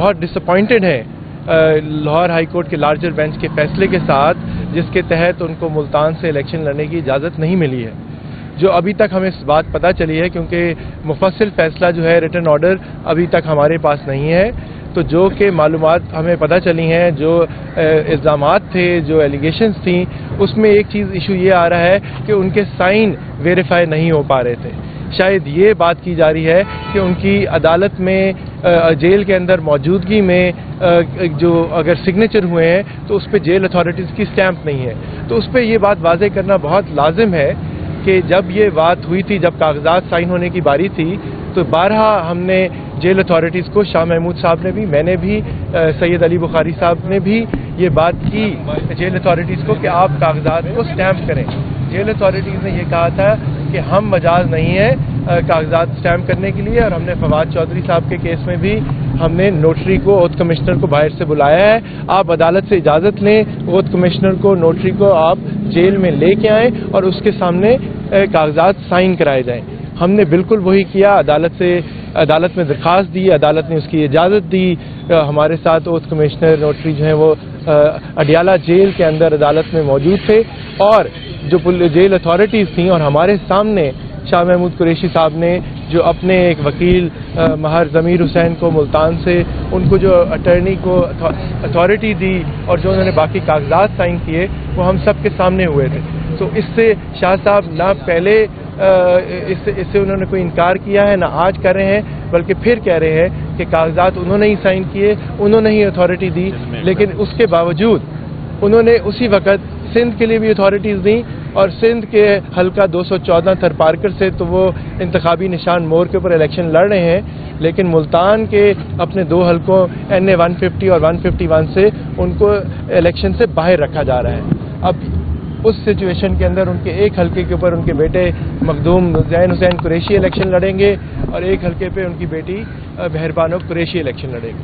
बहुत डिसअपॉइंटेड हैं Lahore high court के लार्जर बेंच के फैसले के साथ, जिसके तहत उनको मुल्तान से इलेक्शन लड़ने की इजाज़त नहीं मिली है। जो अभी तक हमें इस बात पता चली है, क्योंकि मुफस्सिल फैसला जो है रिटन ऑर्डर अभी तक हमारे पास नहीं है, तो जो कि मालूमात हमें पता चली हैं, जो इल्ज़ामात थे, जो एलिगेशंस थी, उसमें एक चीज़ इशू ये आ रहा है कि उनके साइन वेरीफाई नहीं हो पा रहे थे। शायद ये बात की जा रही है कि उनकी अदालत में जेल के अंदर मौजूदगी में जो अगर सिग्नेचर हुए हैं तो उस पर जेल अथॉरिटीज़ की स्टैंप नहीं है। तो उस पर ये बात वाज़ेह करना बहुत लाजिम है कि जब ये बात हुई थी, जब कागजात साइन होने की बारी थी, तो बारहा हमने जेल अथॉरिटीज़ को, शाह महमूद साहब ने भी, मैंने भी, सैयद अली बुखारी साहब ने भी ये बात की जेल अथॉरिटीज़ को कि आप कागजात को स्टैंप करें। जेल अथॉरिटीज़ ने ये कहा था कि हम मजाज नहीं है कागजात स्टैम्प करने के लिए, और हमने फवाद चौधरी साहब के केस में भी हमने नोटरी को, ओथ कमिश्नर को बाहर से बुलाया है। आप अदालत से इजाज़त लें, ओथ कमिश्नर को, नोटरी को आप जेल में लेके आएँ और उसके सामने कागजात साइन कराए जाएँ। हमने बिल्कुल वही किया, अदालत में दरख्वास्त दी, अदालत ने उसकी इजाज़त दी। हमारे साथ ओथ कमिश्नर, नोटरी जो हैं वो अडियाला जेल के अंदर अदालत में मौजूद थे, और जो जेल अथॉरिटीज़ थी, और हमारे सामने शाह महमूद कुरैशी साहब ने जो अपने एक वकील महर ज़मीर हुसैन को मुल्तान से, उनको जो अटर्नी को अथॉरिटी दी और जो उन्होंने बाकी कागजात साइन किए, वो हम सब के सामने हुए थे। तो इससे शाह साहब ना पहले इससे उन्होंने कोई इनकार किया है, ना आज कर रहे हैं, बल्कि फिर कह रहे हैं कि कागजात उन्होंने ही साइन किए, उन्होंने ही अथॉरिटी दी। लेकिन उसके बावजूद उन्होंने उसी वक्त सिंध के लिए भी अथॉरिटीज़ दी, और सिंध के हल्का 214 थरपारकर से तो वो इंतखाबी निशान मोर के ऊपर इलेक्शन लड़ रहे हैं, लेकिन मुल्तान के अपने 2 हल्कों NA 150 और 151 से उनको इलेक्शन से बाहर रखा जा रहा है। अब उस सिचुएशन के अंदर उनके एक हल्के के ऊपर उनके बेटे मखदूम ज़ैन हुसैन कुरैशी इलेक्शन लड़ेंगे, और एक हल्के पे उनकी बेटी मेहरबानो कुरैशी इलेक्शन लड़ेगी।